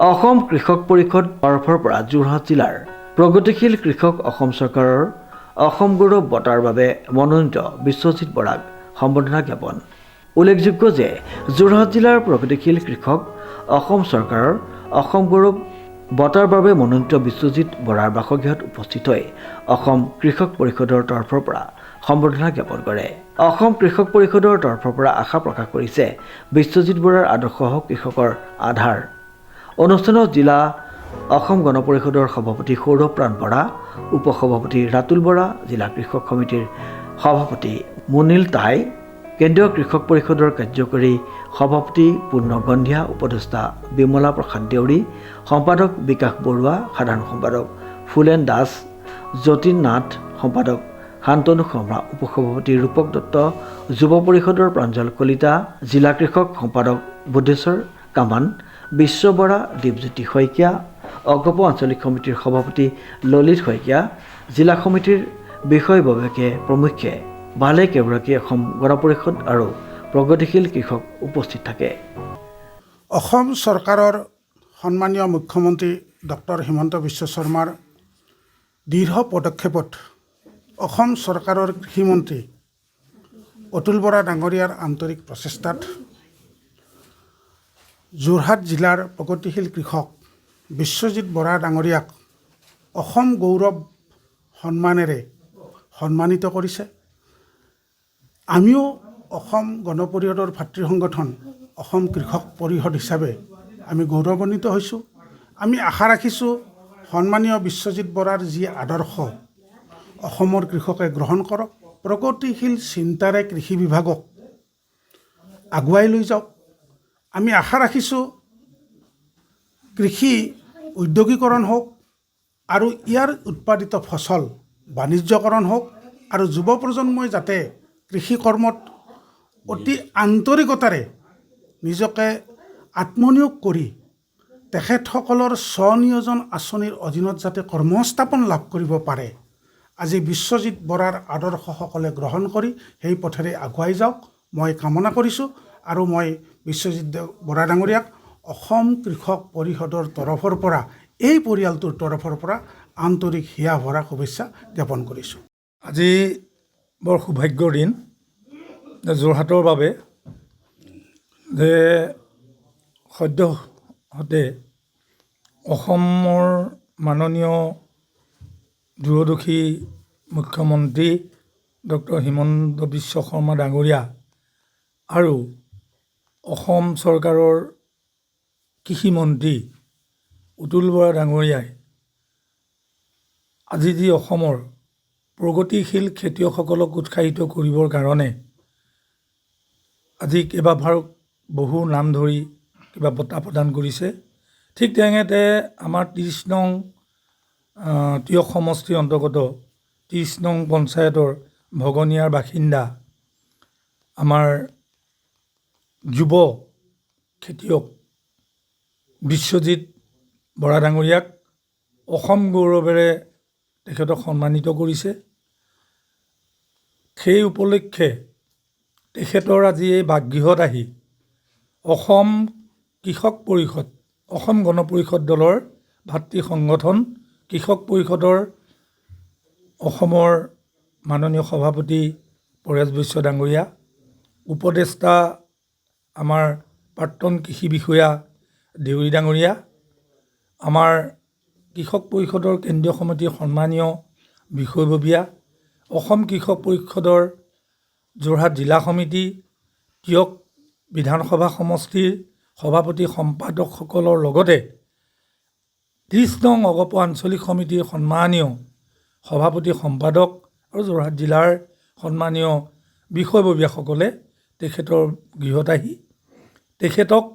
অসম কৃষক পৰিষদ তৰফৰ পৰা যোৰহাট জিলাৰ প্ৰগতিশীল কৃষক অসম চৰকাৰৰ অসম গৌৰৱ বঁটাৰ বাবে মনোনীত বিশ্বজিৎ বৰাক সম্বৰ্ধনা জ্ঞাপন। উল্লেখযোগ্য যে যোৰহাট জিলাৰ প্ৰগতিশীল কৃষক অসম চৰকাৰৰ অসম গৌৰৱ বঁটাৰ বাবে মনোনীত বিশ্বজিৎ বৰাৰ বাসগৃহত উপস্থিত হৈ অসম কৃষক পৰিষদৰ তৰফৰ পৰা সম্বৰ্ধনা জ্ঞাপন কৰে। অসম কৃষক পৰিষদৰ তৰফৰ পৰা আশা প্ৰকাশ কৰিছে বিশ্বজিৎ বৰাৰ আদৰ্শ কৃষকৰ আধাৰ। অনুষ্ঠানত জিলা অসম গণ পৰিষদৰ সভাপতি সৌৰভ প্ৰাণ বৰা, উপসভাপতি ৰাতুল বৰা, জিলা কৃষক সমিতিৰ সভাপতি মুনিল টাই, কেন্দ্ৰীয় কৃষক পৰিষদৰ কাৰ্যকৰী সভাপতি পূৰ্ণ গন্ধিয়া, উপদেষ্টা বিমলা প্ৰসাদ দেউৰী, সম্পাদক বিকাশ বৰুৱা, সাধাৰণ সম্পাদক ফুলেন দাস, যতীন নাথ, সম্পাদক শান্তনু শৰ্মা, উপসভাপতি ৰূপক দত্ত, যুৱ পৰিষদৰ প্ৰাঞ্জল কলিতা, জিলা কৃষক সম্পাদক বুদ্ধেশ্বৰ কামান, বিশ্ব বৰা, দীপজ্যোতি শইকীয়া, অগপ আঞ্চলিক সমিতিৰ সভাপতি ললিত শইকীয়া, জিলা সমিতিৰ বিষয়ববীয়াকে প্ৰমুখ্যে ভালেকেইগৰাকী অসম গণ পৰিষদ আৰু প্ৰগতিশীল কৃষক উপস্থিত থাকে। অসম চৰকাৰৰ সন্মানীয় মুখ্যমন্ত্ৰী ডক্টৰ হিমন্ত বিশ্ব শৰ্মাৰ দৃঢ় পদক্ষেপত অসম চৰকাৰৰ কৃষিমন্ত্ৰী অতুল বৰা ডাঙৰীয়াৰ আন্তৰিক প্ৰচেষ্টাত যোৰহাট জিলাৰ প্ৰগতিশীল কৃষক বিশ্বজিৎ বৰা ডাঙৰীয়াক অসম গৌৰৱ সন্মানেৰে সন্মানিত কৰিছে। আমিও অসম গণ পৰিষদৰ ভাতৃ সংগঠন অসম কৃষক পৰিষদ হিচাপে আমি গৌৰৱান্বিত হৈছোঁ। আমি আশা ৰাখিছোঁ সন্মানীয় বিশ্বজিৎ বৰাৰ যি আদৰ্শ অসমৰ কৃষকে গ্ৰহণ কৰক, প্ৰগতিশীল চিন্তাৰে কৃষি বিভাগক আগুৱাই লৈ যাওক। আমি আশা ৰাখিছোঁ কৃষি উদ্যোগীকৰণ হওক আৰু ইয়াৰ উৎপাদিত ফচল বাণিজ্যকৰণ হওক আৰু যুৱ প্ৰজন্মই যাতে কৃষি কৰ্মত অতি আন্তৰিকতাৰে নিজকে আত্মনিয়োগ কৰি তেখেতসকলৰ স্বনিয়োজন আঁচনিৰ অধীনত যাতে কৰ্মস্থাপন লাভ কৰিব পাৰে। আজি বিশ্বজিৎ বৰাৰ আদৰ্শসকলে গ্ৰহণ কৰি সেই পথেৰে আগুৱাই যাওক মই কামনা কৰিছোঁ আৰু মই বিশ্বজিৎ বৰা ডাঙৰীয়াক অসম কৃষক পৰিষদৰ তৰফৰ পৰা এই পৰিয়ালটোৰ তৰফৰ পৰা আন্তৰিক হিয়া ভৰা শুভেচ্ছা জ্ঞাপন কৰিছোঁ। আজি বৰ সৌভাগ্যৰ দিন যোৰহাটৰ বাবে যে সদ্যহতে অসমৰ মাননীয় দূৰদৰ্শী মুখ্যমন্ত্ৰী ডক্টৰ হিমন্ত বিশ্ব শৰ্মা ডাঙৰীয়া আৰু অসম চৰকাৰৰ কৃষিমন্ত্ৰী অতুল বৰা ডাঙৰীয়াই আজি যি অসমৰ প্ৰগতিশীল খেতিয়কসকলক উৎসাহিত কৰিবৰ কাৰণে আজি কেইবাবাৰো বহু নাম ধৰি কিবা বঁটা প্ৰদান কৰিছে। ঠিক তেনেতে আমাৰ 30 নং তিয়ক সমষ্টিৰ অন্তৰ্গত 30 নং পঞ্চায়তৰ ভগনীয়াৰ বাসিন্দা আমাৰ যুৱ খেতিয়ক বিশ্বজিৎ বৰা ডাঙৰীয়াক অসম গৌৰৱেৰে তেখেতক সন্মানিত কৰিছে। সেই উপলক্ষে তেখেতৰ আজি এই বাসগৃহত আহি অসম কৃষক পৰিষদ, অসম গণ পৰিষদ দলৰ ভাতৃ সংগঠন কৃষক পৰিষদৰ অসমৰ মাননীয় সভাপতি পৰেশ বৈশ্য ডাঙৰীয়া, উপদেষ্টা আমাৰ প্ৰাক্তন কৃষি বিষয়া দেউৰী ডাঙৰীয়া, আমাৰ কৃষক পৰিষদৰ কেন্দ্ৰীয় সমিতিৰ সন্মানীয় বিষয়ববীয়া, অসম কৃষক পৰিষদৰ যোৰহাট জিলা সমিতি, তিয়ক বিধানসভা সমষ্টিৰ সভাপতি সম্পাদকসকলৰ লগতে 30 নং অগপ আঞ্চলিক সমিতিৰ সন্মানীয় সভাপতি সম্পাদক আৰু যোৰহাট জিলাৰ সন্মানীয় বিষয়ববীয়াসকলে তেখেতৰ গৃহত আহি তেখেতক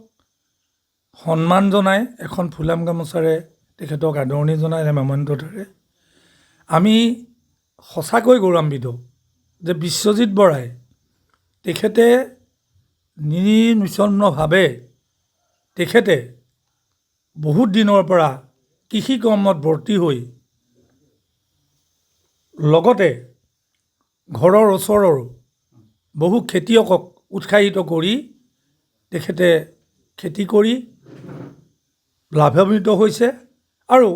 সন্মান জনাই এখন ফুলাম গামোচাৰে তেখেতক আদৰণি জনাই মেমন্টৰে আমি সঁচাকৈ গৌৰৱান্বিত যে বিশ্বজিৎ বৰাই তেখেতে নিৰ্বিচ্ছিন্নভাৱে তেখেতে বহুত দিনৰ পৰা কৃষি কৰ্মত ভৰ্তি হৈ লগতে ঘৰৰ ওচৰৰ বহু লাভান্বিত হৈছে আৰু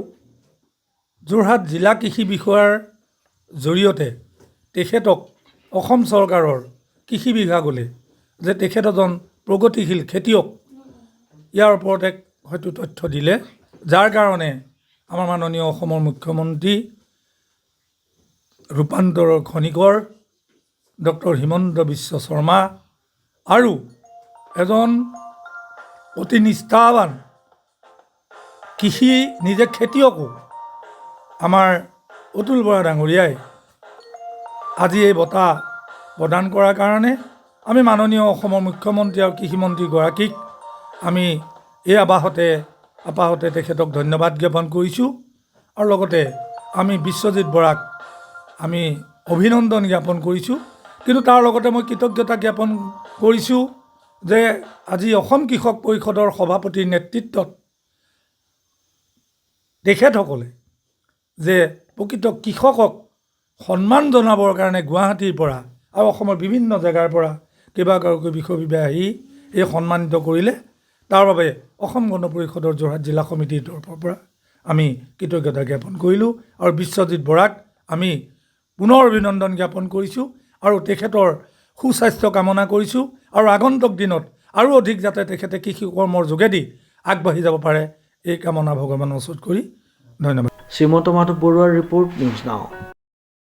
যোৰহাট জিলা কৃষি বিষয়াৰ জৰিয়তে তেখেতক অসম চৰকাৰৰ কৃষি বিভাগলৈ যে তেখেত এজন প্ৰগতিশীল খেতিয়ক ইয়াৰ ওপৰতে হয়তো তথ্য দিলে, যাৰ কাৰণে আমাৰ মাননীয় অসমৰ মুখ্যমন্ত্ৰী ৰূপান্তৰ খনিকৰ ডক্টৰ হিমন্ত বিশ্ব শৰ্মা আৰু এজন অতি নিষ্ঠাৱান কৃষি নিজে খেতিয়কো আমাৰ অতুল বৰা ডাঙৰীয়াই আজি এই বঁটা প্ৰদান কৰাৰ কাৰণে আমি মাননীয় অসমৰ মুখ্যমন্ত্ৰী আৰু কৃষিমন্ত্ৰীগৰাকীক আমি এই আপাহতে তেখেতক ধন্যবাদ জ্ঞাপন কৰিছোঁ আৰু লগতে আমি বিশ্বজিৎ বৰাক আমি অভিনন্দন জ্ঞাপন কৰিছোঁ। কিন্তু তাৰ লগতে মই কৃতজ্ঞতা জ্ঞাপন কৰিছোঁ যে আজি অসম কৃষক পৰিষদৰ সভাপতিৰ নেতৃত্বত তেখেতসকলে যে প্ৰকৃত কৃষকক সন্মান জনাবৰ কাৰণে গুৱাহাটীৰ পৰা আৰু অসমৰ বিভিন্ন জেগাৰ পৰা কেইবাগৰাকী বিষয়ববীয়া আহি এই সন্মানিত কৰিলে, তাৰ বাবে অসম গণ পৰিষদৰ যোৰহাট জিলা সমিতিৰ তৰফৰ পৰা আমি কৃতজ্ঞতা জ্ঞাপন কৰিলোঁ আৰু বিশ্বজিৎ বৰাক আমি পুনৰ অভিনন্দন জ্ঞাপন কৰিছোঁ আৰু তেখেতৰ সুস্বাস্থ্য কামনা কৰিছোঁ আৰু আগন্তুক দিনত আৰু অধিক যাতে তেখেতে কৃষি কৰ্মৰ যোগেদি আগবাঢ়ি যাব পাৰে এই কামনা ভগৱানৰ ওচৰত কৰি ধন্যবাদ। শ্ৰীমন্ত মাধৱ বৰুৱাৰ ৰিপৰ্ট, নিউজ নাও।